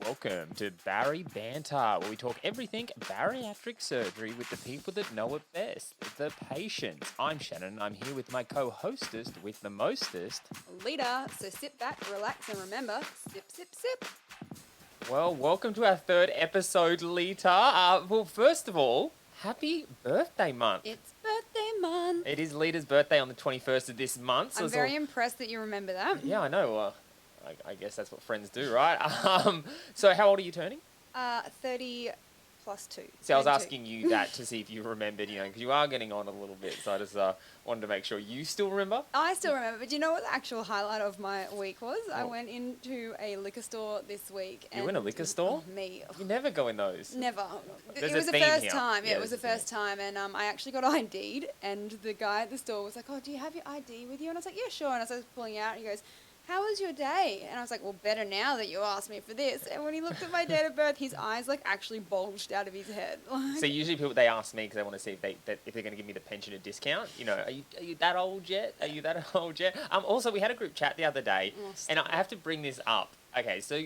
Welcome to BARI Banter, where we talk everything bariatric surgery with the people that know it best, the patients. I'm Shannon, I'm here with my co-hostess with the mostest, Lita. So sit back, relax, and remember, sip, sip, sip. Well, welcome to our third episode, Lita. Well, first of all, happy birthday month. It's birthday month. It is Lita's birthday on the 21st of this month. So I'm very impressed that you remember that. Yeah, I know. I guess that's what friends do, right? So how old are you turning? 30 plus 2. See, I was 32. asking you that to see if you remembered, because you are getting on a little bit. So I just wanted to make sure you still remember. I still remember, but do you know what the actual highlight of my week was? Oh. I went into a liquor store this week. You in a liquor store? Me. You never go in those. Never. There's It was a the theme first here. time. Yeah, It was the there's a first time, and I actually got ID'd, and the guy at the store was like, "Oh, do you have your ID with you?" And I was like, "Yeah, sure." And as I was pulling out, he goes, "How was your day?" And I was like, "Well, better now that you asked me for this." And when he looked at my date of birth, his eyes like actually bulged out of his head. So usually people, they ask me because they want to see if they're going to give me the pensioner discount. Are you that old yet? Are you that old yet? Also, we had a group chat the other day, and I have to bring this up. Okay, so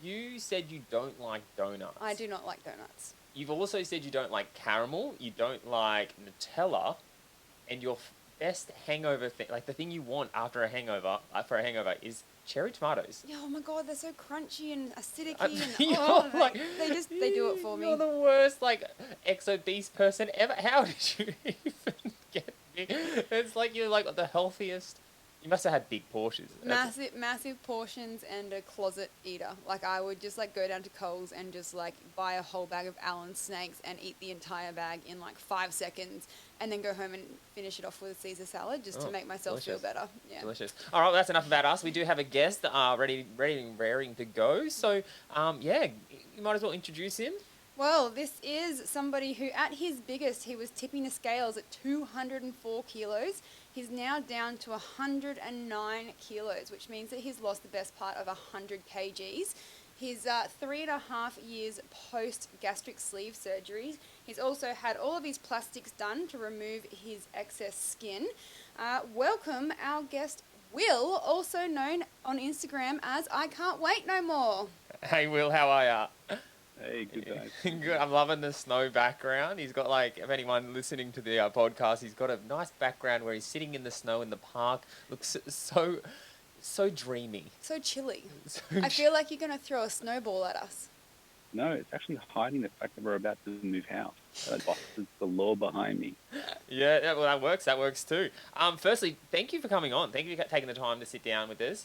you said you don't like donuts. I do not like donuts. You've also said you don't like caramel, you don't like Nutella, and your best hangover thing, like the thing you want after a hangover, is cherry tomatoes. Yeah, oh my god, they're so crunchy and acidic they do it for me. You're the worst, ex-obese person ever. How did you even get me? It's like you're like the healthiest. You must have had big portions. Massive portions and a closet eater. Like I would just go down to Coles and just buy a whole bag of Allen snakes and eat the entire bag in 5 seconds, and then go home and finish it off with a Caesar salad just to make myself feel better. Yeah. Delicious. All right, well, that's enough about us. We do have a guest ready and raring to go. So, you might as well introduce him. Well, this is somebody who, at his biggest, he was tipping the scales at 204 kilos. He's now down to 109 kilos, which means that he's lost the best part of 100 kgs. He's 3.5 years post-gastric sleeve surgery. He's also had all of his plastics done to remove his excess skin. Welcome our guest, Will, also known on Instagram as I Can't Wait No More. Hey, Will, how are ya? Hey, good guys. Good. I'm loving the snow background. He's got if anyone listening to the podcast, he's got a nice background where he's sitting in the snow in the park. Looks so dreamy. So chilly. I feel like you're going to throw a snowball at us. No, it's actually hiding the fact that we're about to move house. It's the law behind me. Yeah, well, that works. That works too. Firstly, thank you for coming on. Thank you for taking the time to sit down with us.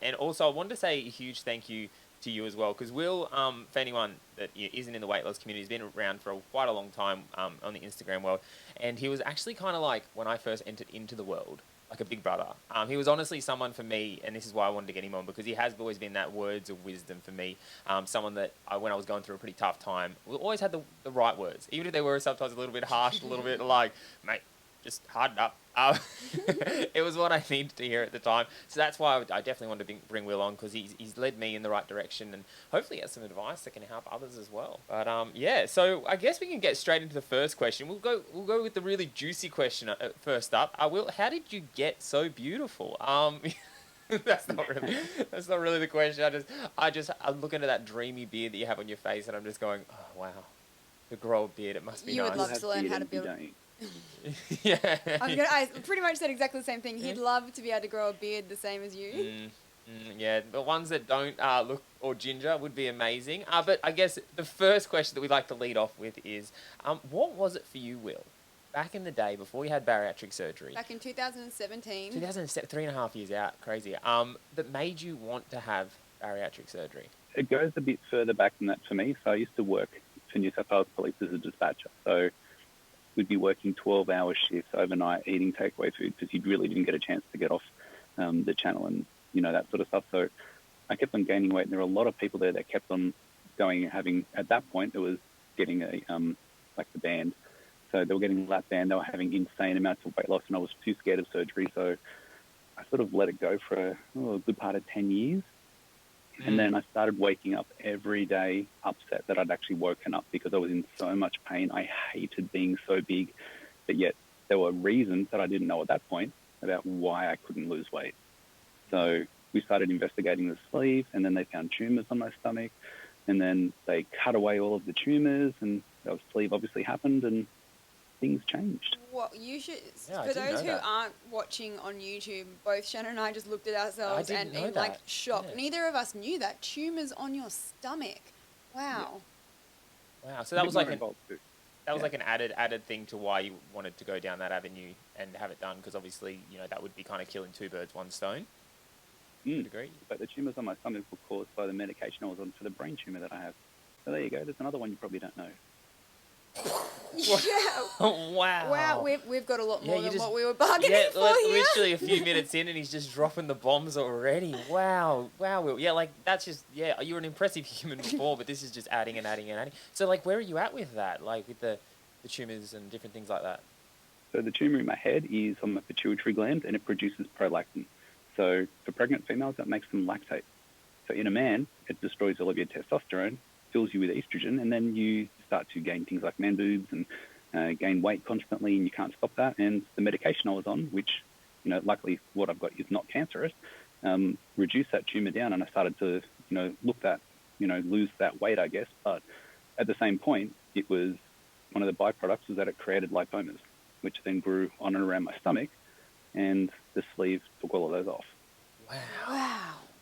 And also, I wanted to say a huge thank you to you as well, because Will, for anyone that isn't in the weight loss community, has been around for quite a long time on the Instagram world, and he was actually kind of when I first entered into the world, like a big brother. He was honestly someone for me, and this is why I wanted to get him on, because he has always been that words of wisdom for me. Someone that when I was going through a pretty tough time, always had the right words, even if they were sometimes a little bit harsh, a little bit mate, just harden up. It was what I needed to hear at the time. So that's why I definitely wanted to bring Will on, because he's led me in the right direction, and hopefully he has some advice that can help others as well. But so I guess we can get straight into the first question. We'll go with the really juicy question first up. Will, how did you get so beautiful? That's not really the question. I'm looking at that dreamy beard that you have on your face, and I'm just going, oh wow, to grow a beard, it must be nice. You would love to learn how to build. Yeah. I pretty much said exactly the same thing. He'd love to be able to grow a beard the same as you. Yeah, the ones that don't look or ginger would be amazing. But I guess the first question that we'd like to lead off with is, what was it for you, Will, back in the day before you had bariatric surgery? Back in 2017. 2007, 3.5 years out, crazy. That made you want to have bariatric surgery? It goes a bit further back than that for me. So I used to work for New South Wales Police as a dispatcher. So we'd be working 12-hour shifts overnight, eating takeaway food, because you really didn't get a chance to get off the channel and, that sort of stuff. So I kept on gaining weight, and there were a lot of people there that kept on going, at that point, it was getting the band. So they were getting lap band, they were having insane amounts of weight loss, and I was too scared of surgery. So I sort of let it go for a good part of 10 years. And then I started waking up every day upset that I'd actually woken up, because I was in so much pain. I hated being so big, but yet there were reasons that I didn't know at that point about why I couldn't lose weight. So we started investigating the sleeve, and then they found tumors on my stomach. And then they cut away all of the tumours, and the sleeve obviously happened, and things changed. Well, you should. Yeah, I For didn't those know who that. aren't watching on YouTube, both Shannon and I just looked at ourselves didn't and know in like that. shock. Yeah. Neither of us knew that. Tumors on your stomach. Wow. Wow. So that was like Yeah. like an added thing to why you wanted to go down that avenue and have it done, because obviously, you know, that would be kind of killing two birds, one stone. To a degree. But the tumours on my stomach were caused by the medication I was on for the brain tumour that I have. So there you go. There's another one you probably don't know. Yeah. Wow. Wow. We've got a lot more you than just- what we were bargaining Yeah, for here. literally a few minutes in and he's just dropping the bombs already. Wow. Will. Yeah, like that's just, yeah, you're an impressive human before, but this is just adding and adding and adding. So like, where are you at with that? Like with the tumours and different things like that? So the tumour in my head is on my pituitary gland, and it produces prolactin. So for pregnant females, that makes them lactate. So in a man, it destroys all of your testosterone, fills you with estrogen, and then you start to gain things like man boobs and gain weight constantly, and you can't stop that. And the medication I was on, which, you know, luckily what I've got is not cancerous, reduced that tumour down, and I started to, you know, lose that weight, I guess. But at the same point, it was one of the byproducts was that it created lipomas, which then grew on and around my stomach, and the sleeve took all of those off.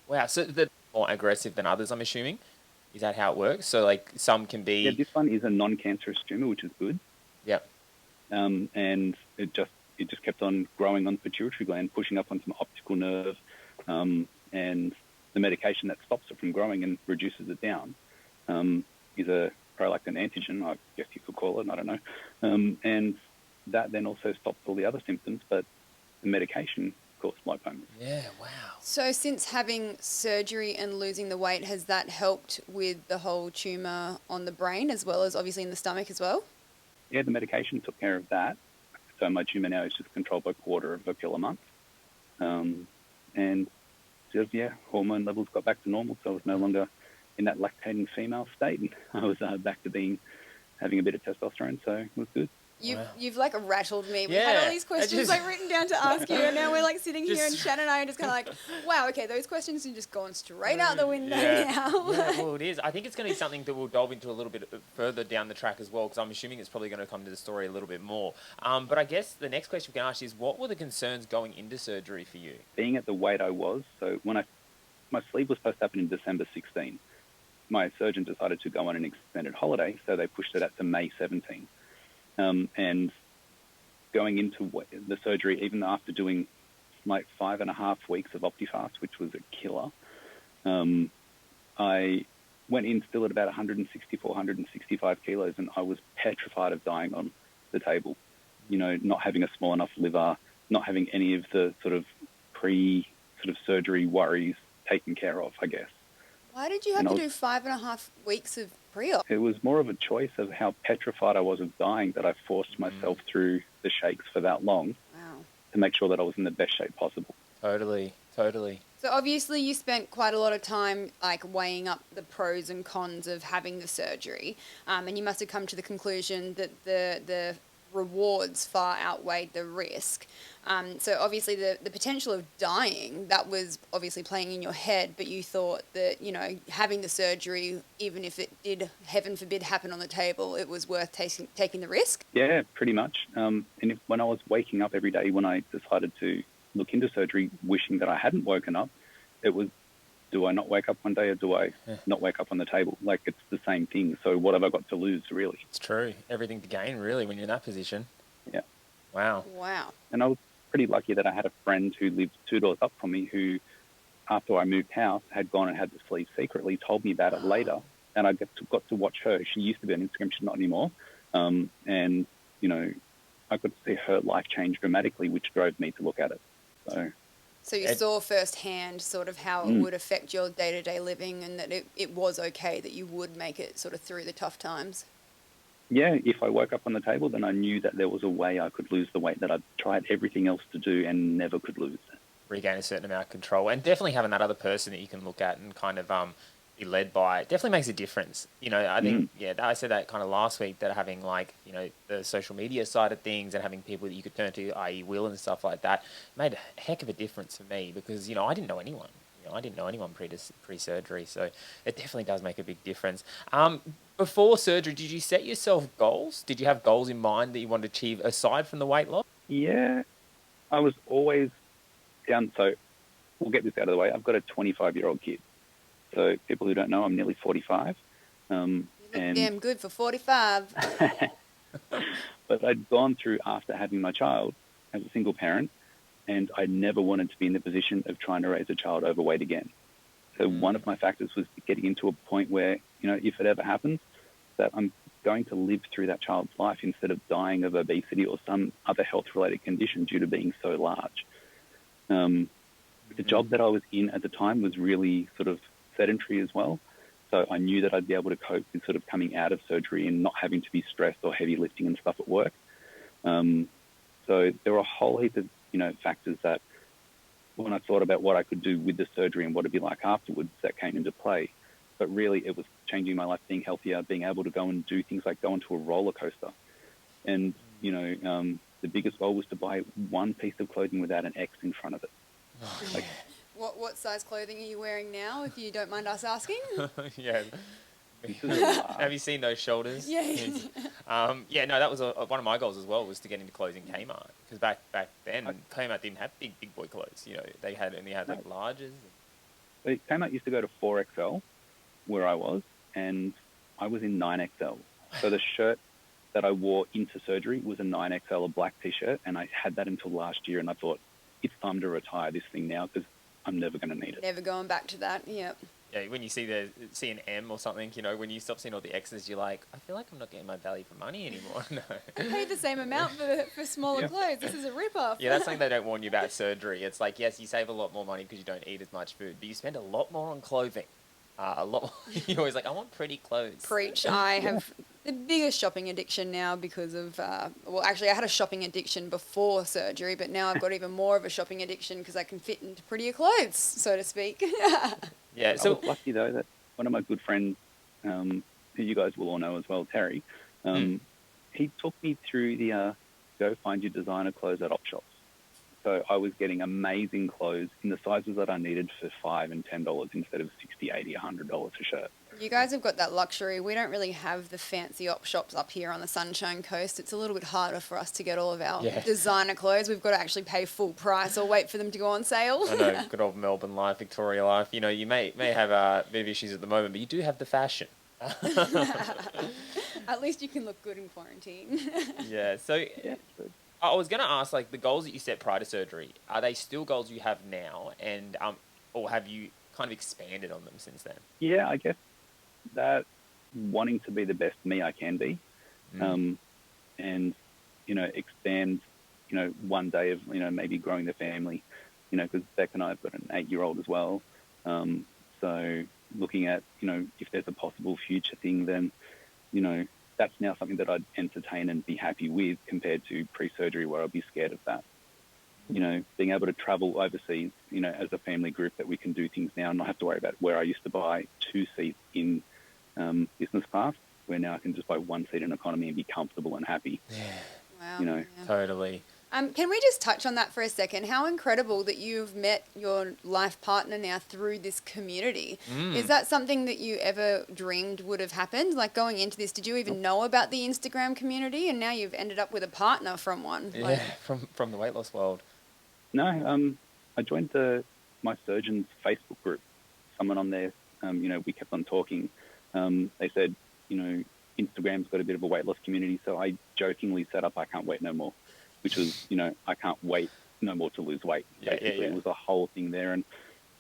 Wow. So they're more aggressive than others, I'm assuming. Is that how it works? So like some can be. Yeah, this one is a non-cancerous tumour, which is good. Yep. And it just kept on growing on the pituitary gland, pushing up onto my optical nerve, and the medication that stops it from growing and reduces it down is a prolactin antigen, I guess you could call it. I don't know. And that then also stops all the other symptoms, but the medication caused lipomas. Yeah. Wow. So since having surgery and losing the weight, has that helped with the whole tumour on the brain as well as obviously in the stomach as well? Yeah, the medication took care of that. So my tumour now is just controlled by quarter of a pill a month. And just, hormone levels got back to normal, so I was no longer in that lactating female state, and I was back to having a bit of testosterone, so it was good. You've like rattled me. We had all these questions like written down to ask you, and now we're like sitting here, and Shan and I are just kind of like, wow, okay, those questions are just gone straight out the window now. Yeah, well, it is. I think it's going to be something that we'll delve into a little bit further down the track as well, because I'm assuming it's probably going to come to the story a little bit more. But I guess the next question we can ask is, what were the concerns going into surgery for you? Being at the weight I was, so when my sleeve was supposed to happen in December 16, my surgeon decided to go on an extended holiday, so they pushed it out to May 17. And going into the surgery, even after doing like 5.5 weeks of Optifast, which was a killer, I went in still at about 164, 165 kilos, and I was petrified of dying on the table. You know, not having a small enough liver, not having any of the sort of surgery worries taken care of, I guess. Why did you have to do 5.5 weeks of pre-op? It was more of a choice of how petrified I was of dying that I forced myself through the shakes for that long. Wow. To make sure that I was in the best shape possible. Totally. So obviously you spent quite a lot of time like weighing up the pros and cons of having the surgery, and you must have come to the conclusion that the rewards far outweighed the risk. So obviously the potential of dying, that was obviously playing in your head, but you thought that, you know, having the surgery, even if it did, heaven forbid, happen on the table, it was worth taking the risk? Yeah, pretty much. And when I was waking up every day, when I decided to look into surgery, wishing that I hadn't woken up, it was, do I not wake up one day, or do I not wake up on the table? Like, it's the same thing. So what have I got to lose, really? It's true. Everything to gain, really, when you're in that position. Yeah. Wow. And I was pretty lucky that I had a friend who lived 2 doors up from me who, after I moved house, had gone and had the sleeve secretly, told me about it later, and I got to watch her. She used to be on Instagram, she's not anymore. And, you know, I got to see her life change dramatically, which drove me to look at it. So you saw firsthand sort of how it would affect your day-to-day living, and that it was okay that you would make it sort of through the tough times? Yeah, if I woke up on the table, then I knew that there was a way I could lose the weight that I'd tried everything else to do and never could lose. Regain a certain amount of control, and definitely having that other person that you can look at and kind of be led by definitely makes a difference. You know, I think, I said that kind of last week, that having like, you know, the social media side of things and having people that you could turn to, i.e. Will and stuff like that, made a heck of a difference for me, because, you know, I didn't know anyone. I didn't know anyone pre-surgery, so it definitely does make a big difference. Before surgery, did you set yourself goals? Did you have goals in mind that you wanted to achieve aside from the weight loss? Yeah, I was always down. So we'll get this out of the way. I've got a 25-year-old kid. So people who don't know, I'm nearly 45. You look damn good for 45. But I'd gone through after having my child as a single parent, and I never wanted to be in the position of trying to raise a child overweight again. So one of my factors was getting into a point where, if it ever happens, that I'm going to live through that child's life instead of dying of obesity or some other health-related condition due to being so large. The job that I was in at the time was really sort of sedentary as well. So I knew that I'd be able to cope with sort of coming out of surgery and not having to be stressed or heavy lifting and stuff at work. So there were a whole heap of, factors that when I thought about what I could do with the surgery and what it'd be like afterwards, that came into play. But really it was changing my life, being healthier, being able to go and do things like go onto a roller coaster. And, the biggest goal was to buy one piece of clothing without an X in front of it. Like, What size clothing are you wearing now, if you don't mind us asking? Yeah. Have you seen those shoulders? Yeah. No, that was one of my goals as well, was to get into clothes in Kmart. Because back then, Kmart didn't have big boy clothes. They only had like larges. Kmart used to go to 4XL, where I was, and I was in 9XL. So the shirt that I wore into surgery was a 9XL, a black T-shirt, and I had that until last year, and I thought, it's time to retire this thing now because I'm never going to need it. Never going back to that, yep. Yeah, when you see an M or something, when you stop seeing all the X's, you're like, I feel like I'm not getting my value for money anymore. No. I paid the same amount for smaller clothes. This is a rip-off. Yeah, that's something they don't warn you about surgery. It's like, yes, you save a lot more money because you don't eat as much food, but you spend a lot more on clothing. A lot more. You're always like, I want pretty clothes. Preach. I have the biggest shopping addiction now because of, actually I had a shopping addiction before surgery, but now I've got even more of a shopping addiction because I can fit into prettier clothes, so to speak. Yeah, so I was lucky though that one of my good friends, who you guys will all know as well, Terry, he took me through the go find your designer clothes at op shops. So I was getting amazing clothes in the sizes that I needed for $5 and $10 instead of $60, $80, $100 a shirt. You guys have got that luxury. We don't really have the fancy op shops up here on the Sunshine Coast. It's a little bit harder for us to get all of our designer clothes. We've got to actually pay full price or wait for them to go on sale. I know, good old Melbourne life, Victoria life. You may have a bit of issues at the moment, but you do have the fashion. At least you can look good in quarantine. Yeah, so I was going to ask, like, the goals that you set prior to surgery, are they still goals you have now, and or have you kind of expanded on them since then? Yeah, I guess that wanting to be the best me I can be, and, expand, one day of, maybe growing the family, because Beck and I have got an 8-year-old as well. So looking at, if there's a possible future thing, then, that's now something that I'd entertain and be happy with compared to pre-surgery where I'd be scared of that. Being able to travel overseas, as a family group, that we can do things now and not have to worry about where I used to buy 2 seats in business class, where now I can just buy 1 seat in economy and be comfortable and happy. Yeah. Wow. Yeah. Totally. Can we just touch on that for a second? How incredible that you've met your life partner now through this community. Is that something that you ever dreamed would have happened? Like, going into this, did you even know about the Instagram community, and now you've ended up with a partner from one? Yeah, from the weight loss world. No, I joined my surgeon's Facebook group. Someone on there, we kept on talking. They said, Instagram's got a bit of a weight loss community, so I jokingly set up I Can't Wait No More, which was, I can't wait no more to lose weight. Basically, it was a whole thing there. And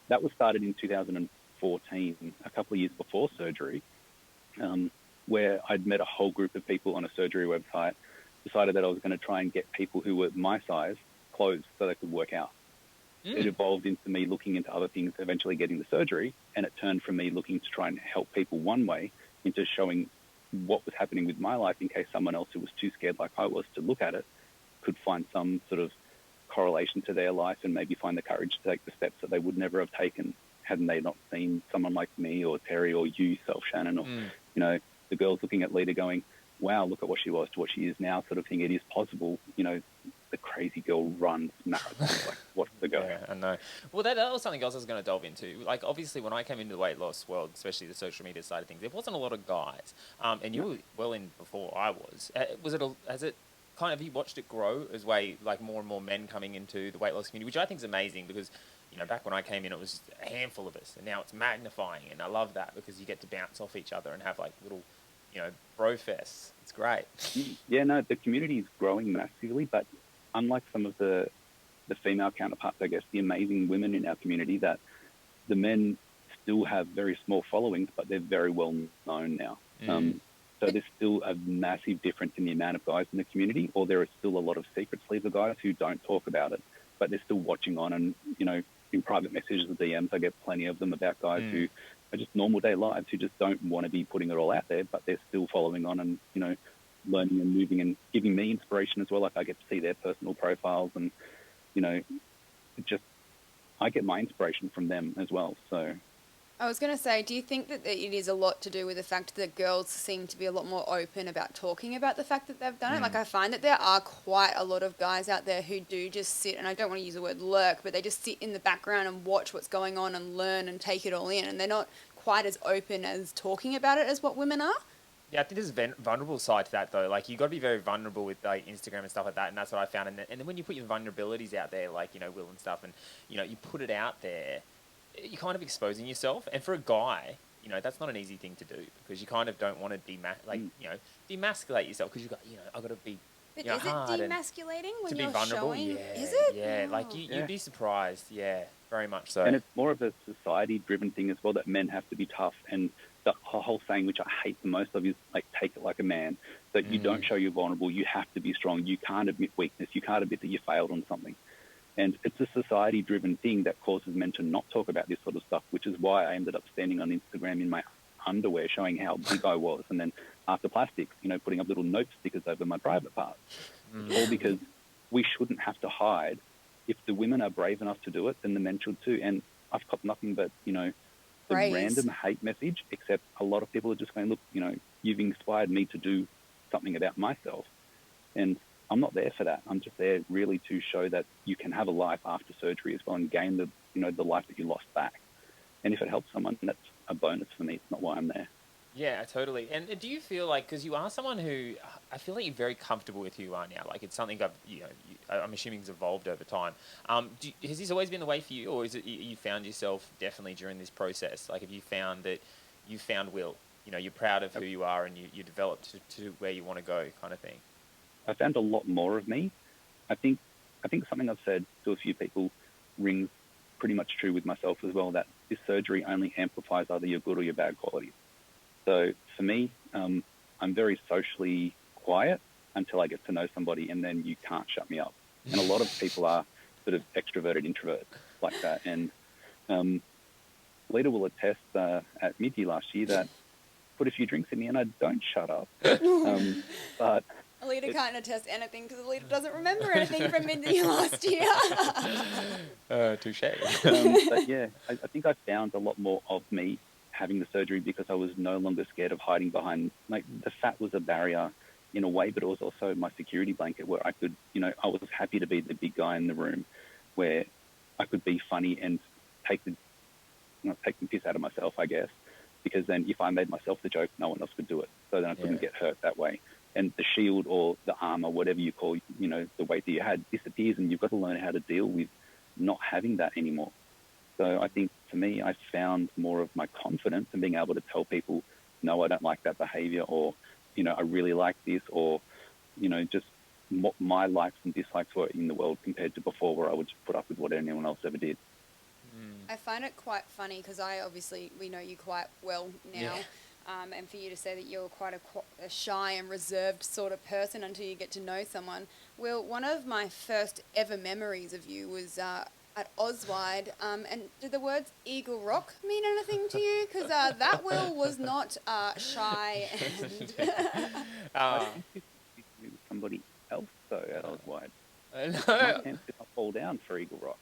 that was started in 2014, a couple of years before surgery, where I'd met a whole group of people on a surgery website, decided that I was going to try and get people who were my size clothes so they could work out. It evolved into me looking into other things, eventually getting the surgery, and it turned from me looking to try and help people one way into showing what was happening with my life in case someone else who was too scared like I was to look at it could find some sort of correlation to their life and maybe find the courage to take the steps that they would never have taken hadn't they not seen someone like me or Terry or you, Shannon, or, the girls looking at Lita going, wow, look at what she was to what she is now, sort of thing. It is possible, the crazy girl runs marathons. Like, what's the go? Yeah, I know. Well, that was something else I was going to delve into. Like, obviously, when I came into the weight loss world, especially the social media side of things, there wasn't a lot of guys. And you were well in before I was. Has it kind of, have you watched it grow as way, like more and more men coming into the weight loss community, which I think is amazing because, you know, back when I came in, it was just a handful of us, and now it's magnifying, and I love that because you get to bounce off each other and have like little, you know, bro fests. It's great. Yeah, no, the community is growing massively, but unlike some of the female counterparts, I guess, the amazing women in our community, that the men still have very small followings, but they're very well known now. So there's still a massive difference in the amount of guys in the community, or there are still a lot of secret sleeper guys who don't talk about it, but they're still watching on. And, you know, in private messages or DMs, I get plenty of them about guys who are just normal day lives, who just don't want to be putting it all out there, but they're still following on and, you know, learning and moving and giving me inspiration as well. Like, I get to see their personal profiles, and, you know, I get my inspiration from them as well. So I was going to say, do you think that it is a lot to do with the fact that girls seem to be a lot more open about talking about the fact that they've done it? Like, I find that there are quite a lot of guys out there who do just sit, and I don't want to use the word lurk, but they just sit in the background and watch what's going on and learn and take it all in, and they're not quite as open as talking about it as what women are. Yeah, I think there's a vulnerable side to that, though. Like, you got to be very vulnerable with, like, Instagram and stuff like that, and that's what I found. And then when you put your vulnerabilities out there, like, you know, Will and stuff, and, you know, you put it out there, you're kind of exposing yourself. And for a guy, you know, that's not an easy thing to do, because you kind of don't want to demasculate yourself, because you've got, you know, I've got to be, But you know, is it hard demasculating when to be you're vulnerable. showing? Yeah, Is it? yeah, Oh. like you'd be surprised. Yeah, very much so. And it's more of a society-driven thing as well, that men have to be tough. And the whole saying, which I hate the most of, is like, take it like a man. That you don't show you're vulnerable. You have to be strong. You can't admit weakness. You can't admit that you failed on something. And it's a society-driven thing that causes men to not talk about this sort of stuff, which is why I ended up standing on Instagram in my underwear showing how big I was. And then after plastics, you know, putting up little note stickers over my private parts. All because we shouldn't have to hide. If the women are brave enough to do it, then the men should too. And I've got nothing but, you know, the random hate message, except a lot of people are just going, look, you know, you've inspired me to do something about myself. And I'm not there for that. I'm just there really to show that you can have a life after surgery as well, and gain the, you know, the life that you lost back. And if it helps someone, that's a bonus for me. It's not why I'm there. Yeah, totally. And do you feel like, because you are someone who, I feel like you're very comfortable with who you are now. Like, it's something I'm assuming has evolved over time. Has this always been the way for you, or is it you found yourself definitely during this process? Like, have you found that you found Will? You know, you're proud of who you are, and you developed to where you want to go, kind of thing. I found a lot more of me. I think something I've said to a few people rings pretty much true with myself as well, that this surgery only amplifies either your good or your bad qualities. So for me, I'm very socially quiet until I get to know somebody, and then you can't shut me up. And a lot of people are sort of extroverted introverts like that. And Lita will attest at mid-year last year that put a few drinks in me and I don't shut up. But Alita can't attest anything because Alita doesn't remember anything from mid-year last year. Touche. But yeah, I think I found a lot more of me having the surgery, because I was no longer scared of hiding behind, like, the fat was a barrier in a way, but it was also my security blanket, where I could, you know, I was happy to be the big guy in the room, where I could be funny and take the piss out of myself, I guess, because then if I made myself the joke, no one else could do it. So then I couldn't get hurt that way. And the shield or the armor, whatever you call, you know, the weight that you had disappears, and you've got to learn how to deal with not having that anymore. So I think for me, I found more of my confidence in being able to tell people, no, I don't like that behavior, or, you know, I really like this, or, you know, just what my likes and dislikes were in the world compared to before, where I would just put up with what anyone else ever did. I find it quite funny because we know you quite well now. And for you to say that you're quite a shy and reserved sort of person until you get to know someone. Well, one of my first ever memories of you was at Oswide. And do the words Eagle Rock mean anything to you? Because that Will was not shy. I think you knew somebody else, though, at Oswide. No. My pants did not fall down for Eagle Rock.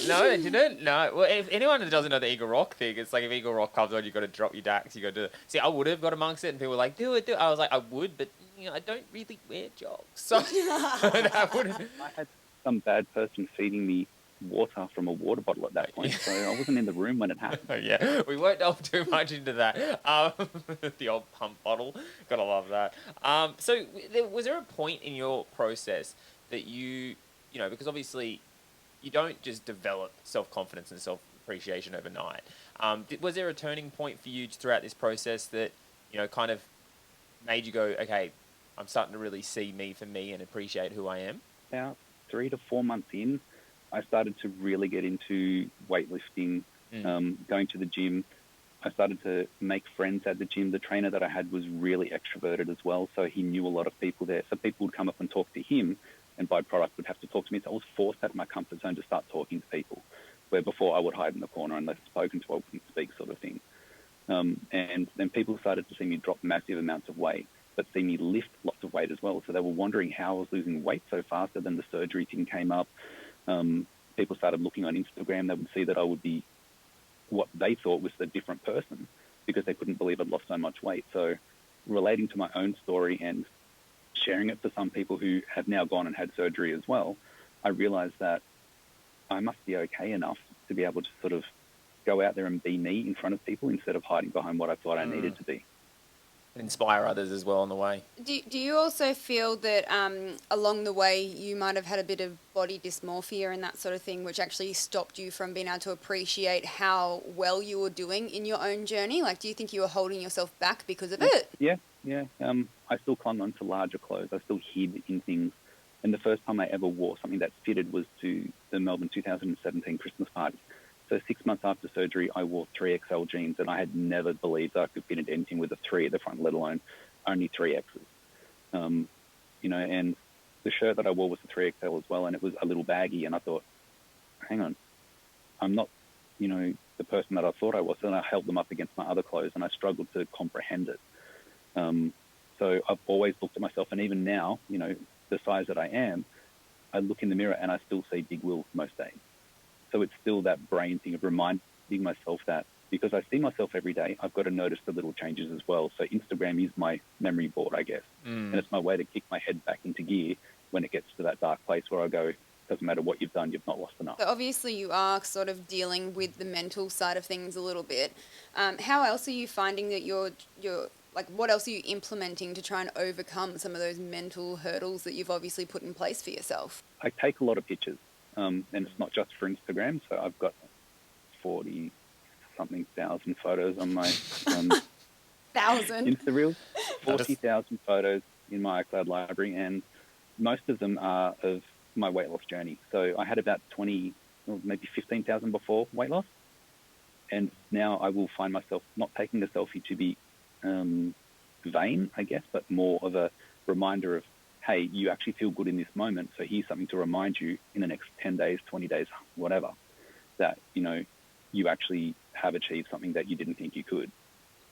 No, it didn't. No. Well, if anyone that doesn't know the Eagle Rock thing, it's like if Eagle Rock comes on, you got to drop your dax. You got to see. I would have got amongst it, and people were like, "Do it, do it." I was like, "I would, but you know, I don't really wear jogs, so that wouldn't." some bad person feeding me water from a water bottle at that point. So I wasn't in the room when it happened. Yeah, we won't delve too much into that. The old pump bottle, gotta love that. So was there a point in your process that you know, because obviously you don't just develop self-confidence and self-appreciation overnight. Was there a turning point for you throughout this process that, you know, kind of made you go, okay, I'm starting to really see me for me and appreciate who I am? About 3 to 4 months in, I started to really get into weightlifting, going to the gym. I started to make friends at the gym. The trainer that I had was really extroverted as well, so he knew a lot of people there. So people would come up and talk to him, and by product would have to talk to me. So I was forced out of my comfort zone to start talking to people, where before I would hide in the corner unless spoken to, I wouldn't speak, sort of thing. And then people started to see me drop massive amounts of weight, but see me lift lots of weight as well. So they were wondering how I was losing weight so fast. So then the surgery thing came up. People started looking on Instagram. They would see that I would be what they thought was a different person because they couldn't believe I'd lost so much weight. So relating to my own story and sharing it to some people who have now gone and had surgery as well, I realized that I must be okay enough to be able to sort of go out there and be me in front of people instead of hiding behind what I thought I needed to be. Inspire others as well on the way. Do you also feel that along the way you might have had a bit of body dysmorphia and that sort of thing, which actually stopped you from being able to appreciate how well you were doing in your own journey? Like, do you think you were holding yourself back because of it? Yeah. I still clung on to larger clothes. I still hid in things. And the first time I ever wore something that fitted was to the Melbourne 2017 Christmas party. So 6 months after surgery, I wore 3XL jeans, and I had never believed I could fit into anything with a 3 at the front, let alone only 3Xs. You know, and the shirt that I wore was a 3XL as well, and it was a little baggy, and I thought, hang on, I'm not, you know, the person that I thought I was. And I held them up against my other clothes, and I struggled to comprehend it. So I've always looked at myself, and even now, you know, the size that I am, I look in the mirror and I still see big Wils most days. So it's still that brain thing of reminding myself that because I see myself every day, I've got to notice the little changes as well. So Instagram is my memory board, I guess. And it's my way to kick my head back into gear when it gets to that dark place where I go, doesn't matter what you've done, you've not lost enough. So obviously you are sort of dealing with the mental side of things a little bit. How else are you finding that you're like, what else are you implementing to try and overcome some of those mental hurdles that you've obviously put in place for yourself? I take a lot of pictures. And it's not just for Instagram, so I've got 40-something thousand photos on my Insta Reels. 40,000 photos in my iCloud library, and most of them are of my weight loss journey. So I had about 20 or maybe 15,000 before weight loss, and now I will find myself not taking a selfie to be vain, I guess, but more of a reminder of, hey, you actually feel good in this moment, so here's something to remind you in the next 10 days, 20 days, whatever, that, you know, you actually have achieved something that you didn't think you could.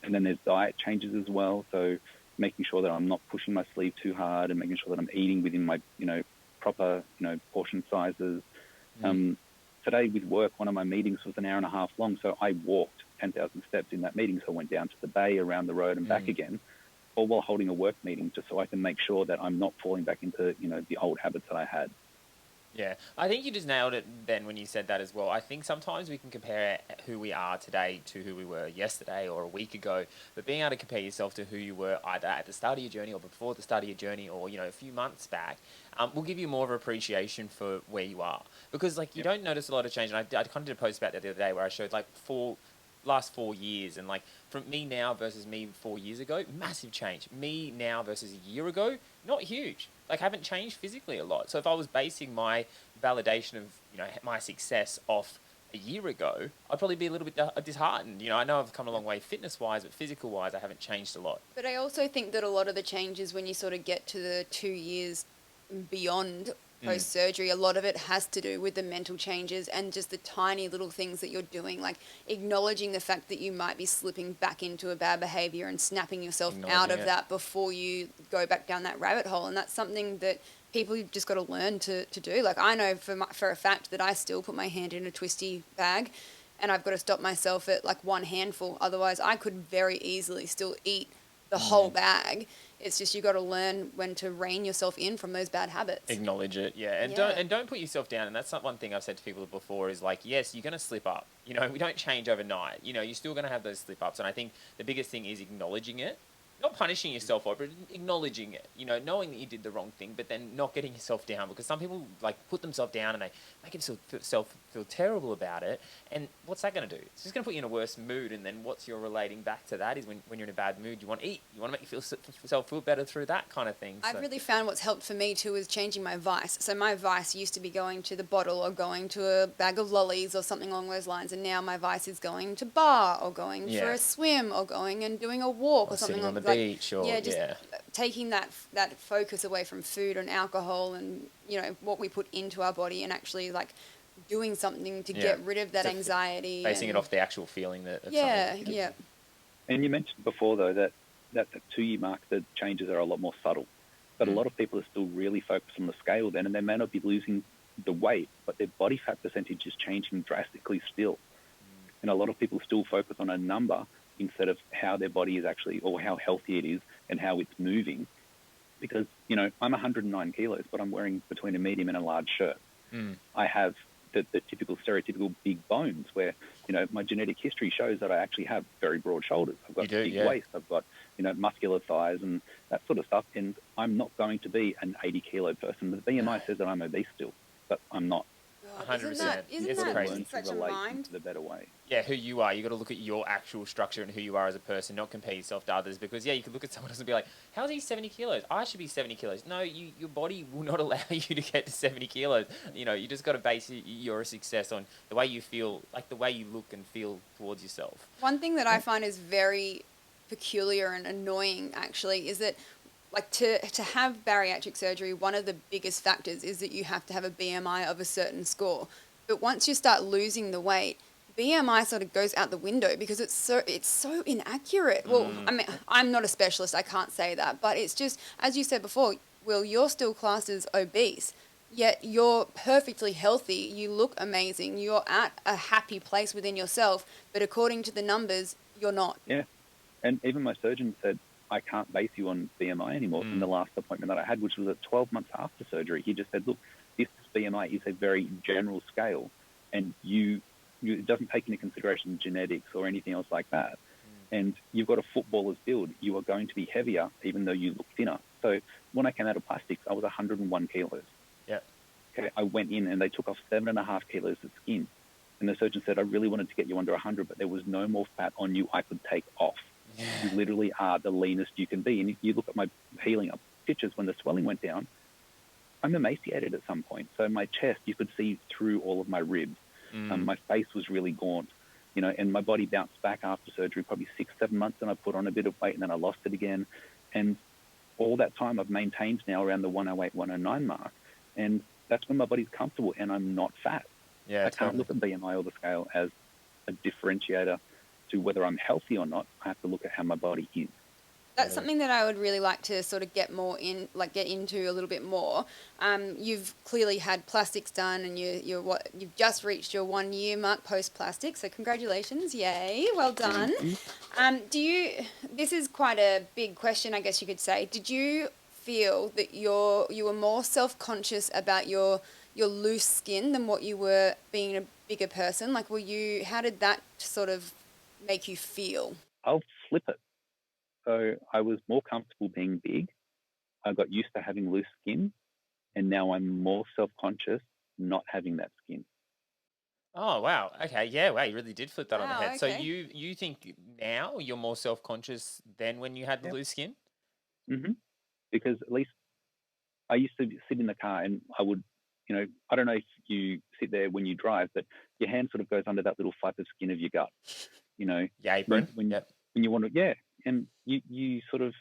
And then there's diet changes as well, so making sure that I'm not pushing my sleeve too hard and making sure that I'm eating within my, you know, proper, you know, portion sizes. Today with work, one of my meetings was an hour and a half long, so I walked 10,000 steps in that meeting, so I went down to the bay, around the road and back again, all while holding a work meeting, just so I can make sure that I'm not falling back into, you know, the old habits that I had. Yeah, I think you just nailed it, Ben, when you said that as well. I think sometimes we can compare who we are today to who we were yesterday or a week ago, but being able to compare yourself to who you were either at the start of your journey or before the start of your journey or, you know, a few months back, will give you more of appreciation for where you are. Because, like, you don't notice a lot of change. And I kind of did a post about that the other day where I showed, like, last 4 years, and like from me now versus me 4 years ago, massive change. Me now versus a year ago, not huge. Like, I haven't changed physically a lot. So if I was basing my validation of, you know, my success off a year ago, I'd probably be a little bit disheartened. You know, I know I've come a long way fitness wise, but physical wise, I haven't changed a lot. But I also think that a lot of the changes when you sort of get to the 2 years beyond post-surgery, a lot of it has to do with the mental changes and just the tiny little things that you're doing, like acknowledging the fact that you might be slipping back into a bad behavior and snapping yourself out of that before you go back down that rabbit hole. And that's something that people just got to learn to do. Like, I know for a fact that I still put my hand in a twisty bag, and I've got to stop myself at like one handful. Otherwise, I could very easily still eat the whole bag. It's just you got to learn when to rein yourself in from those bad habits. Acknowledge it, yeah, and don't put yourself down. And that's not one thing I've said to people before is like, yes, you're going to slip up. You know, we don't change overnight. You know, you're still going to have those slip ups, and I think the biggest thing is acknowledging it. Not punishing yourself for it, but acknowledging it. You know, knowing that you did the wrong thing, but then not getting yourself down, because some people like put themselves down and they make themselves feel terrible about it. And what's that going to do? It's just going to put you in a worse mood. And then what's you're relating back to that is when you're in a bad mood, you want to eat. You want to make yourself feel better through that kind of thing. I've really found what's helped for me too is changing my vice. So my vice used to be going to the bottle or going to a bag of lollies or something along those lines, and now my vice is going to bar or going for a swim or going and doing a walk or something sitting on the like beach or taking that focus away from food and alcohol and, you know, what we put into our body, and actually like doing something to get rid of that anxiety. Basing it off the actual feeling that. And you mentioned before though that the 2-year mark, the changes are a lot more subtle, but a lot of people are still really focused on the scale then, and they may not be losing the weight, but their body fat percentage is changing drastically still. And a lot of people still focus on a number instead of how their body is actually, or how healthy it is and how it's moving. Because, you know, I'm 109 kilos, but I'm wearing between a medium and a large shirt. I have the typical stereotypical big bones where, you know, my genetic history shows that I actually have very broad shoulders. I've got big waist. I've got, you know, muscular thighs and that sort of stuff. And I'm not going to be an 80 kilo person. The BMI says that I'm obese still, but I'm not. 100%. Isn't that crazy? Such a mind? The better way. Yeah, who you are. You got to look at your actual structure and who you are as a person, not compare yourself to others. Because you could look at someone else and be like, "How's he 70 kilos? I should be 70 kilos." No, your body will not allow you to get to 70 kilos. You know, you just got to base your success on the way you feel, like the way you look and feel towards yourself. One thing that I find is very peculiar and annoying, actually, is that like to have bariatric surgery, one of the biggest factors is that you have to have a BMI of a certain score. But once you start losing the weight, BMI sort of goes out the window because it's so inaccurate. Well, I mean, I'm not a specialist, I can't say that, but it's just, as you said before, Will, you're still classed as obese, yet you're perfectly healthy, you look amazing, you're at a happy place within yourself, but according to the numbers, you're not. Yeah, and even my surgeon said, I can't base you on BMI anymore from the last appointment that I had, which was at 12 months after surgery. He just said, look, this BMI is a very general scale, and it doesn't take into consideration genetics or anything else like that. And you've got a footballer's build. You are going to be heavier, even though you look thinner. So when I came out of plastics, I was 101 kilos. Yeah. Okay, I went in and they took off 7.5 kilos of skin. And the surgeon said, I really wanted to get you under 100, but there was no more fat on you I could take off. Yeah. You literally are the leanest you can be. And if you look at my healing up pictures when the swelling went down, I'm emaciated at some point. So my chest, you could see through all of my ribs. My face was really gaunt, you know, and my body bounced back after surgery, probably 6-7 months, and I put on a bit of weight and then I lost it again. And all that time I've maintained now around the 108, 109 mark. And that's when my body's comfortable and I'm not fat. Yeah, I can't look at BMI or the scale as a differentiator to whether I'm healthy or not. I have to look at how my body is. That's something that I would really like to sort of get into a little bit more. You've clearly had plastics done, and you've just reached your 1 year mark post plastic. So congratulations, yay, well done. This is quite a big question, I guess you could say. Did you feel that you were more self-conscious about your loose skin than what you were being a bigger person? Like, how did that sort of make you feel? I'll flip it. So I was more comfortable being big. I got used to having loose skin, and now I'm more self-conscious not having that skin. Oh, wow. Okay. Yeah, wow. You really did flip that on the head. Okay. So you think now you're more self-conscious than when you had the loose skin? Mm-hmm. Because at least I used to sit in the car and I would, you know, I don't know if you sit there when you drive, but your hand sort of goes under that little flap of skin of your gut, you know. Yeah, apron. When you want to, and you sort of,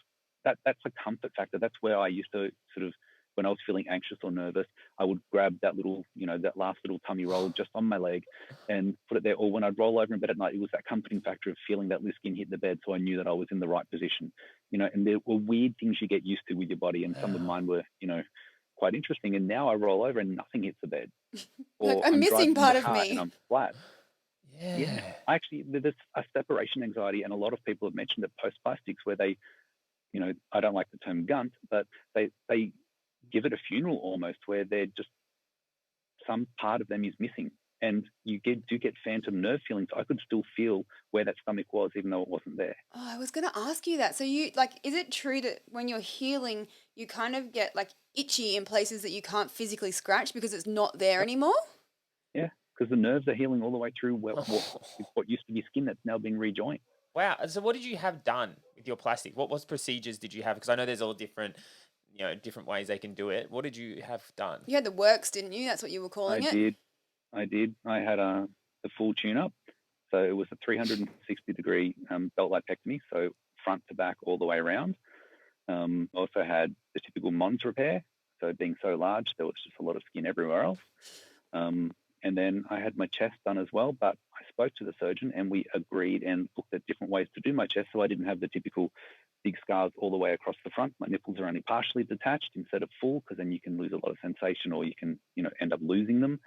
that's a comfort factor. That's where I used to sort of, when I was feeling anxious or nervous, I would grab that little, you know, that last little tummy roll just on my leg and put it there. Or when I'd roll over in bed at night, it was that comforting factor of feeling that loose skin hit the bed, so I knew that I was in the right position. You know, and there were weird things you get used to with your body, and some of mine were, you know, quite interesting. And now I roll over and nothing hits the bed. Or like, I'm missing part of me. And I'm flat. Yeah. Actually, there's a separation anxiety, and a lot of people have mentioned it post-plastics where they I don't like the term gunt, but they give it a funeral almost, where they're just, some part of them is missing. And you do get phantom nerve feelings. I could still feel where that stomach was, even though it wasn't there. Oh, I was going to ask you that. So is it true that when you're healing, you kind of get like itchy in places that you can't physically scratch because it's not there anymore? Yeah, because the nerves are healing all the way through what used to be skin that's now been rejoined. Wow. So what did you have done with your plastic? What procedures did you have? Because I know there's all different ways they can do it. What did you have done? You had the works, didn't you? That's what you were calling it? I did. I had the full tune-up. So it was a 360-degree belt lipectomy, so front to back all the way around. Also had the typical Mons repair. So being so large, there was just a lot of skin everywhere else. And then I had my chest done as well, but I spoke to the surgeon and we agreed and looked at different ways to do my chest, so I didn't have the typical big scars all the way across the front. My nipples are only partially detached instead of full, because then you can lose a lot of sensation, or you can end up losing them.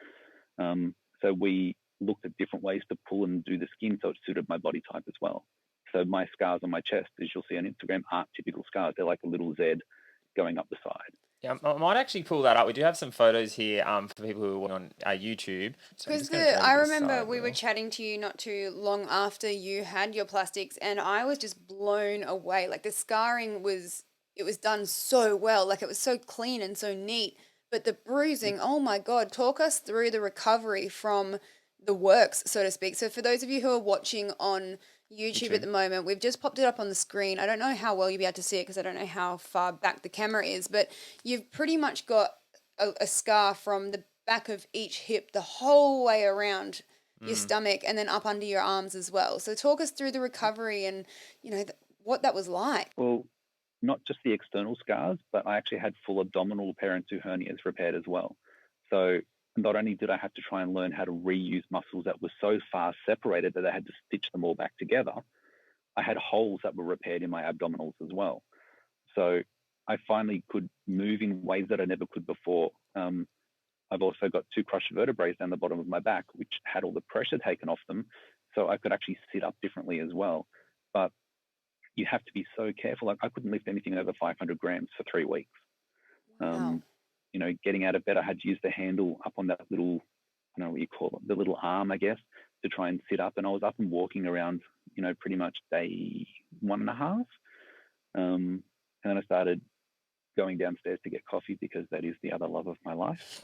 So we looked at different ways to pull and do the skin so it suited my body type as well. So my scars on my chest, as you'll see on Instagram, aren't typical scars. They're like a little Z going up the side. Yeah, I might actually pull that up. We do have some photos here for people who are on YouTube. Because I remember we were chatting to you not too long after you had your plastics, and I was just blown away. Like the scarring it was done so well. Like it was so clean and so neat. But the bruising, oh my God, talk us through the recovery from the works, so to speak. So for those of you who are watching on YouTube at the moment, we've just popped it up on the screen. I don't know how well you'll be able to see it because I don't know how far back the camera is, but you've pretty much got a scar from the back of each hip the whole way around your stomach and then up under your arms as well. So talk us through the recovery and, what that was like. Well, not just the external scars, but I actually had full abdominal parent 2 hernias repaired as well. So not only did I have to try and learn how to reuse muscles that were so far separated that I had to stitch them all back together, I had holes that were repaired in my abdominals as well. So I finally could move in ways that I never could before. I've also got 2 crushed vertebrae down the bottom of my back, which had all the pressure taken off them, so I could actually sit up differently as well. But you have to be so careful. Like I couldn't lift anything over 500 grams for 3 weeks. Wow. Getting out of bed, I had to use the handle up on that little, I don't know what you call it, the little arm, I guess, to try and sit up. And I was up and walking around, pretty much day 1.5. And then I started going downstairs to get coffee because that is the other love of my life.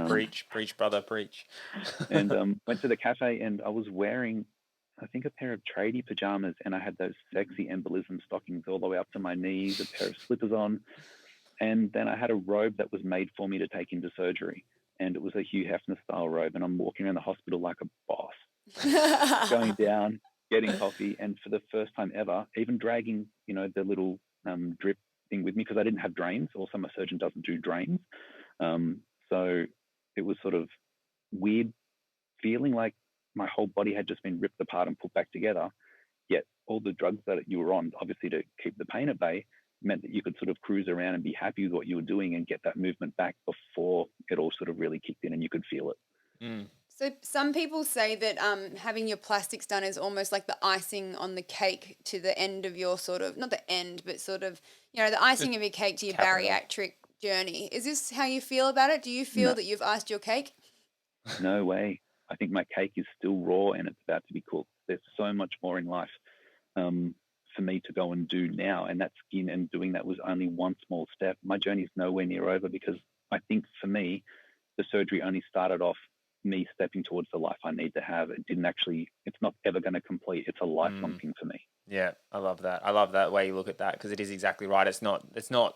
Preach, brother, preach. And went to the cafe and I was wearing, I think, a pair of tradie pajamas, and I had those sexy embolism stockings all the way up to my knees, a pair of slippers on. And then I had a robe that was made for me to take into surgery. And it was a Hugh Hefner style robe. And I'm walking around the hospital like a boss, going down, getting coffee. And for the first time ever, even dragging, the little drip thing with me, because I didn't have drains. Also, my surgeon doesn't do drains. So it was sort of weird feeling like my whole body had just been ripped apart and put back together. Yet all the drugs that you were on, obviously to keep the pain at bay, meant that you could sort of cruise around and be happy with what you were doing and get that movement back before it all sort of really kicked in and you could feel it. So some people say that having your plastics done is almost like the icing on the cake to the end of your sort of, not the end, but sort of, the icing of your cake to your bariatric journey. Is this how you feel about it? Do you feel that you've iced your cake? No way. I think my cake is still raw and it's about to be cooked. There's so much more in life for me to go and do now, and that skin and doing that was only one small step. My journey is nowhere near over, because I think for me, the surgery only started off me stepping towards the life I need to have. It's not ever going to complete. It's a lifelong thing for me. Yeah, I love that. I love that way you look at that, because it is exactly right. It's not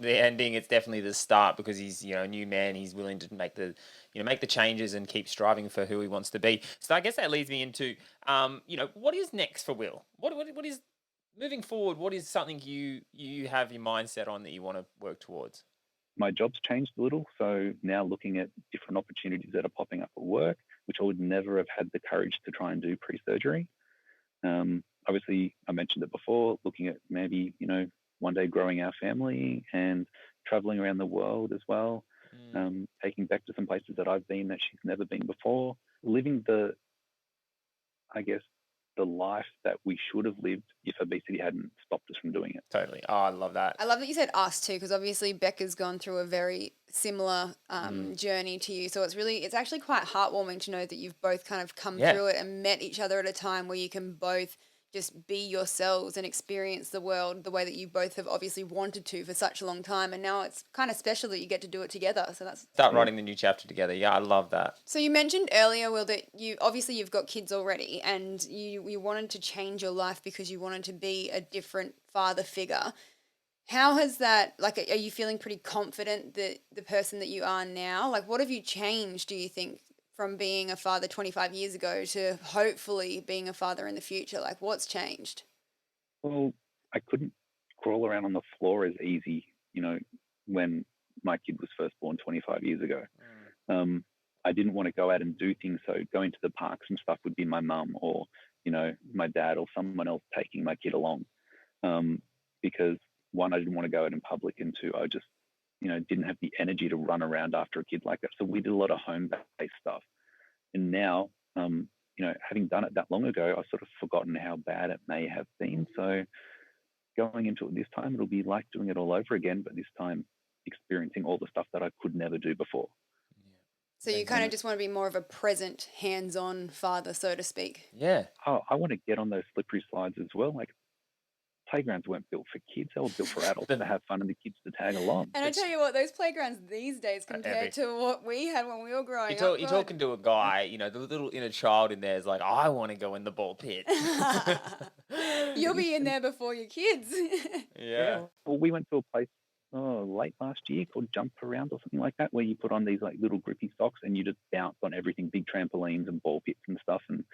the ending. It's definitely the start, because he's a new man. He's willing to make the changes and keep striving for who he wants to be. So I guess that leads me into what is next for Will? What is moving forward? What is something you have your mindset on that you want to work towards? My job's changed a little, so now looking at different opportunities that are popping up at work, which I would never have had the courage to try and do pre-surgery. Obviously, I mentioned it before, looking at maybe, one day growing our family and traveling around the world as well, taking back to some places that I've been that she's never been before, living the the life that we should have lived if obesity hadn't stopped us from doing it. Totally. Oh, I love that. I love that you said us too, because obviously Becca's gone through a very similar journey to you. So it's actually quite heartwarming to know that you've both kind of come through it and met each other at a time where you can both just be yourselves and experience the world the way that you both have obviously wanted to for such a long time. And now it's kind of special that you get to do it together. So that's Start writing the new chapter together. Yeah, I love that. So you mentioned earlier, Will, that you've got kids already, and you wanted to change your life because you wanted to be a different father figure. How has that, like, are you feeling pretty confident that the person that you are now, like, what have you changed, do you think, from being a father 25 years ago to hopefully being a father in the future? Like, what's changed? Well, I couldn't crawl around on the floor as easy, when my kid was first born 25 years ago. I didn't want to go out and do things. So going to the parks and stuff would be my mum or, my dad or someone else taking my kid along. Because one, I didn't want to go out in public, and two, I just, didn't have the energy to run around after a kid like that. So we did a lot of home-based stuff. And now, having done it that long ago, I've sort of forgotten how bad it may have been. So going into it this time, it'll be like doing it all over again, but this time experiencing all the stuff that I could never do before. So you kind of just want to be more of a present, hands-on father, so to speak. Yeah. Oh, I want to get on those slippery slides as well. Like, playgrounds weren't built for kids; they were built for adults to have fun and the kids to tag along. And I tell you what, those playgrounds these days compared to what we had when we were growing up. You're talking to a guy, the little inner child in there is like, I want to go in the ball pit. You'll be in there before your kids. Yeah. Well, we went to a place late last year called Jump Around or something like that, where you put on these like little grippy socks and you just bounce on everything, big trampolines and ball pits and stuff. And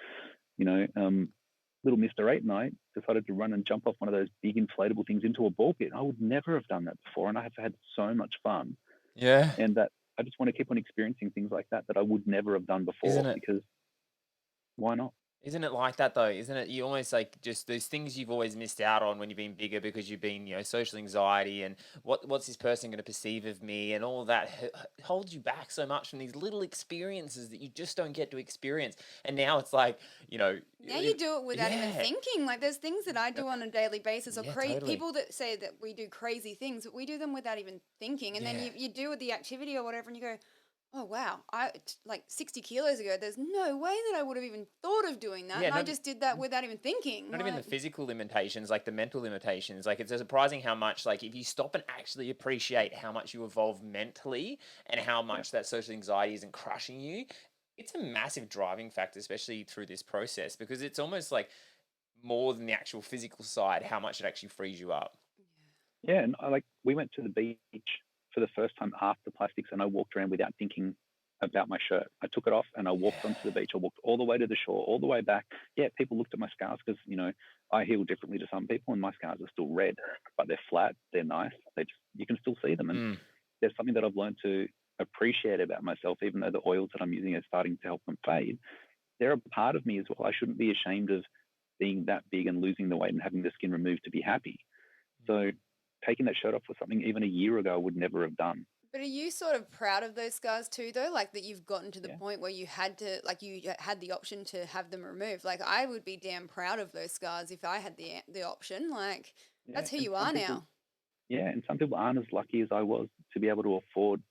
little Mr. 8 and I decided to run and jump off one of those big inflatable things into a ball pit. I would never have done that before, and I have had so much fun. Yeah. And that I just want to keep on experiencing things like that I would never have done before, because why not? Isn't it like that though? Isn't it? You almost like just those things you've always missed out on when you've been bigger because you've been, social anxiety and what's this person going to perceive of me and all that holds you back so much from these little experiences that you just don't get to experience. And now it's like, Now you do it without even thinking. Like there's things that I do on a daily basis or people that say that we do crazy things, but we do them without even thinking. And then you do the activity or whatever and you go, oh, wow, like 60 kilos ago, there's no way that I would have even thought of doing that. And I just did that without even thinking. Not even the physical limitations, like the mental limitations. Like, it's surprising how much, like, if you stop and actually appreciate how much you evolve mentally and how much that social anxiety isn't crushing you, it's a massive driving factor, especially through this process, because it's almost like more than the actual physical side, how much it actually frees you up. Yeah, and we went to the beach for the first time after plastics, and I walked around without thinking about my shirt. I took it off and I walked onto the beach. I walked all the way to the shore, all the way back. Yeah, people looked at my scars because, I heal differently to some people and my scars are still red, but they're flat, they're nice. You can still see them. And there's something that I've learned to appreciate about myself, even though the oils that I'm using are starting to help them fade. They're a part of me as well. I shouldn't be ashamed of being that big and losing the weight and having the skin removed to be happy. So taking that shirt off was something even a year ago I would never have done. But are you sort of proud of those scars too, though? Like that you've gotten to the point where you had to, like you had the option to have them removed. Like I would be damn proud of those scars if I had the option. Like that's who you are now. Yeah, and some people aren't as lucky as I was to be able to afford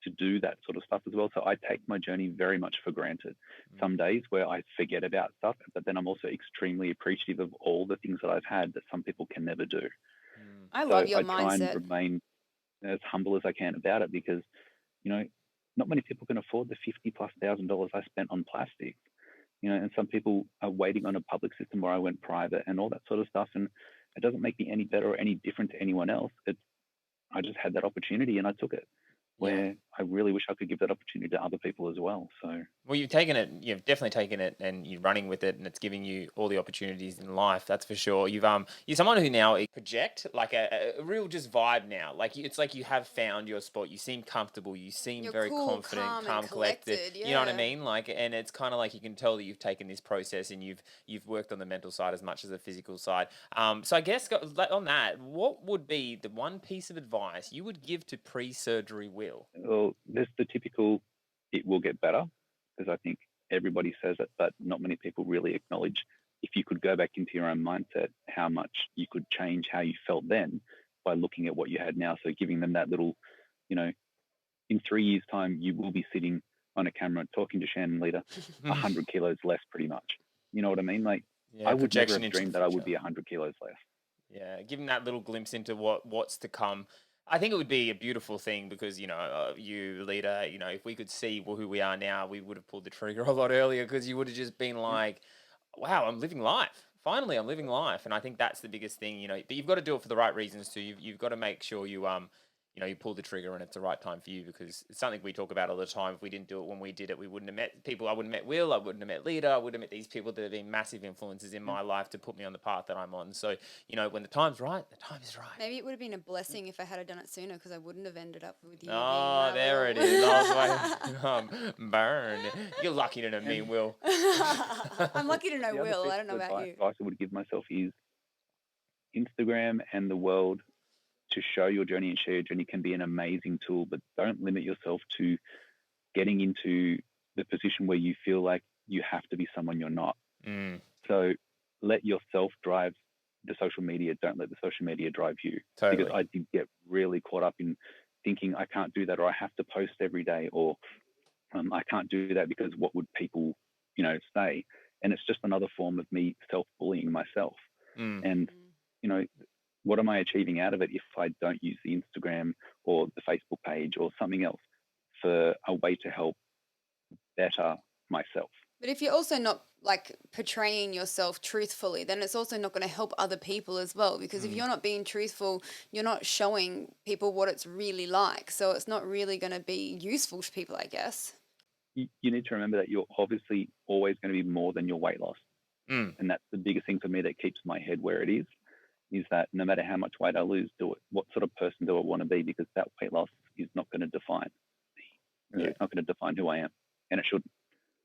to do that sort of stuff as well. So I take my journey very much for granted. Some days where I forget about stuff, but then I'm also extremely appreciative of all the things that I've had that some people can never do. I love your mindset. I try and remain as humble as I can about it because, not many people can afford the $50,000+ I spent on plastic, and some people are waiting on a public system where I went private and all that sort of stuff. And it doesn't make me any better or any different to anyone else. I just had that opportunity and I took it. Where I really wish I could give that opportunity to other people as well. So, well, you've definitely taken it, and you're running with it, and it's giving you all the opportunities in life. That's for sure. You're someone who now project like a real just vibe now. Like it's like you have found your spot. You seem comfortable. You seem You're very cool, confident, calm, collected. Yeah. You know what I mean? Like, and it's kind of like you can tell that you've taken this process and you've worked on the mental side as much as the physical side. So I guess on that, what would be the one piece of advice you would give to pre-surgery Will? Well, there's the typical, it will get better, because I think everybody says it, but not many people really acknowledge if you could go back into your own mindset, how much you could change how you felt then by looking at what you had now. So giving them that little, in 3 years' time, you will be sitting on a camera talking to Shan and Lita, 100 kilos less, pretty much. You know what I mean? Like, Yeah, I would never projection have into dreamed the that I would future. be 100 kilos less. Yeah, give them that little glimpse into what's to come. I think it would be a beautiful thing because, you, Lita, if we could see who we are now, we would have pulled the trigger a lot earlier because you would have just been like, wow, I'm living life. Finally, I'm living life. And I think that's the biggest thing, but you've got to do it for the right reasons too. You've got to make sure you pull the trigger and it's the right time for you, because it's something we talk about all the time. If we didn't do it when we did it, we wouldn't have met people. I wouldn't have met Will. I wouldn't have met Lita. I wouldn't have met these people that have been massive influences in my life to put me on the path that I'm on. So, when the time's right, the time is right. Maybe it would have been a blessing if I had done it sooner, because I wouldn't have ended up with you. Oh, there it is. I was waiting. Burn. You're lucky to know me, Will. I'm lucky to know The other Will. piece I don't know of about you. advice I would give myself is Instagram and the world to show your journey and share your journey can be an amazing tool, but don't limit yourself to getting into the position where you feel like you have to be someone you're not. So let yourself drive the social media. Don't let the social media drive you. Totally. Because I did get really caught up in thinking I can't do that, or I have to post every day, or I can't do that because what would people, say? And it's just another form of me self-bullying myself. And, what am I achieving out of it if I don't use the Instagram or the Facebook page or something else for a way to help better myself? But if you're also not portraying yourself truthfully, then it's also not going to help other people as well. Because if you're not being truthful, you're not showing people what it's really like. So it's not really going to be useful to people, I guess. You need to remember that you're obviously always going to be more than your weight loss. And that's the biggest thing for me that keeps my head where it is that no matter how much weight I lose, what sort of person do I want to be? Because that weight loss is not going to define me. It's not going to define who I am, and it shouldn't.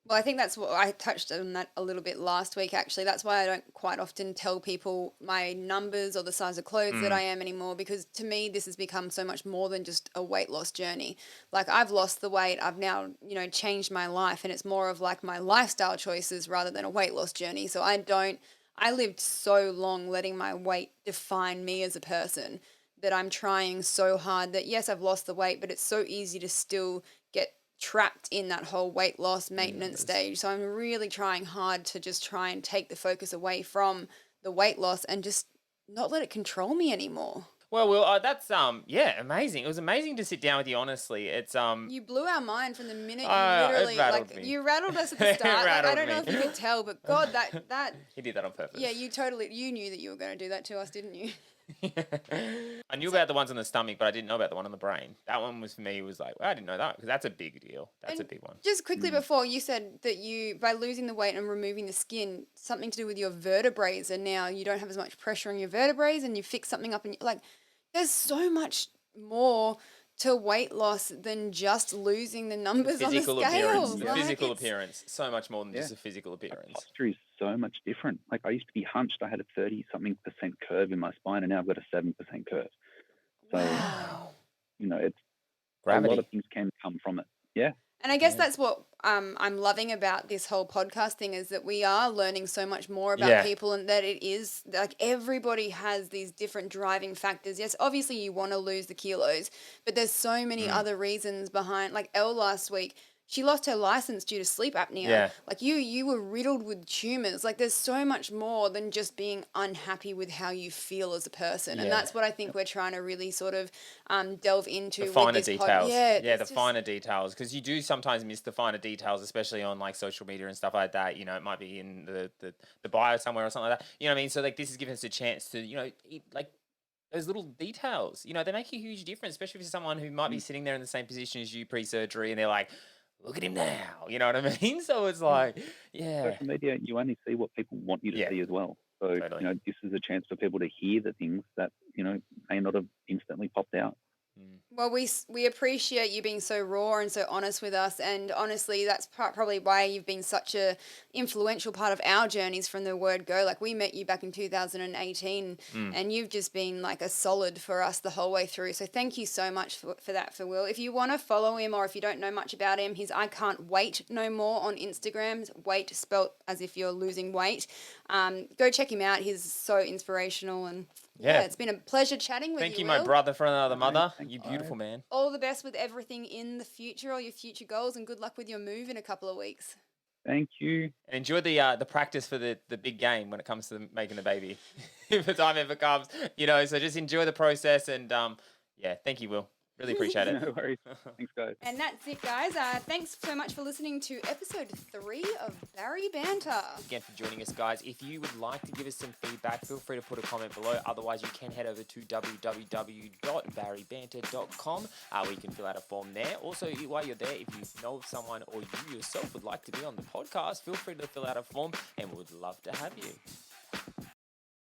Well, I think that's what I touched on that a little bit last week, actually. That's why I don't quite often tell people my numbers or the size of clothes that I am anymore, because to me, this has become so much more than just a weight loss journey. Like, I've lost the weight. I've now, changed my life, and it's more of like my lifestyle choices rather than a weight loss journey. So I lived so long letting my weight define me as a person that I'm trying so hard that, yes, I've lost the weight, but it's so easy to still get trapped in that whole weight loss maintenance stage. So I'm really trying hard to just try and take the focus away from the weight loss and just not let it control me anymore. Well, that's amazing. It was amazing to sit down with you. Honestly, it's You blew our mind from the minute you it literally rattled me. You rattled us at the start. I don't know if you could tell, but God, that he did that on purpose. yeah, you knew that you were going to do that to us, didn't you? I knew about the ones on the stomach, but I didn't know about the one on the brain. That one was, for me, was like, well, I didn't know that, because that's a big deal. That's a big one. Just quickly before, you said that by losing the weight and removing the skin, something to do with your vertebrae, and now you don't have as much pressure on your vertebrae, and you fix something up, and there's so much more to weight loss than just losing the numbers on the scales. The physical appearance, so much more than just a physical appearance. Posture is so much different. Like, I used to be hunched. I had a 30-something% curve in my spine, and now I've got a 7% curve. So, it's Gravity. a lot of things can come from it. Yeah. And I guess that's what I'm loving about this whole podcast thing, is that we are learning so much more about people, and that it is like everybody has these different driving factors. Yes, obviously you want to lose the kilos, but there's so many other reasons behind. Like Elle last week, she lost her license due to sleep apnea. Yeah. Like you were riddled with tumors. Like, there's so much more than just being unhappy with how you feel as a person. And that's what I think we're trying to really sort of delve into. The finer with this details. the finer details. Because you do sometimes miss the finer details, especially on like social media and stuff like that. It might be in the bio somewhere or something like that. You know what I mean? So like, this is giving us a chance to, those little details, they make a huge difference, especially for someone who might be sitting there in the same position as you pre-surgery, and they're like, look at him now, you know what I mean? So it's like, Social media, you only see what people want you to see as well. So, totally. This is a chance for people to hear the things that, may not have instantly popped out. Well, we appreciate you being so raw and so honest with us, and honestly, that's probably why you've been such a influential part of our journeys from the word go. Like, we met you back in 2018, and you've just been like a solid for us the whole way through. So thank you so much for that, for Will. If you want to follow him, or if you don't know much about him, he's I Can't Wait No More on Instagram. Weight spelt as if you're losing weight. Go check him out. He's so inspirational, and yeah, it's been a pleasure chatting with you. Thank you, Will. my brother, for another mother. Thanks, You beautiful man. All the best with everything in the future, all your future goals, and good luck with your move in a couple of weeks. Thank you. And enjoy the practice for the big game when it comes to making the baby, if the time ever comes. So just enjoy the process, and thank you, Will. Really appreciate it. No worries. Thanks, guys. And that's it, guys. Thanks so much for listening to episode 3 of Bari Banter. Again for joining us, guys. If you would like to give us some feedback, feel free to put a comment below. Otherwise, you can head over to www.baribanter.com where you can fill out a form there. Also, while you're there, if you know of someone or you yourself would like to be on the podcast, feel free to fill out a form and we would love to have you.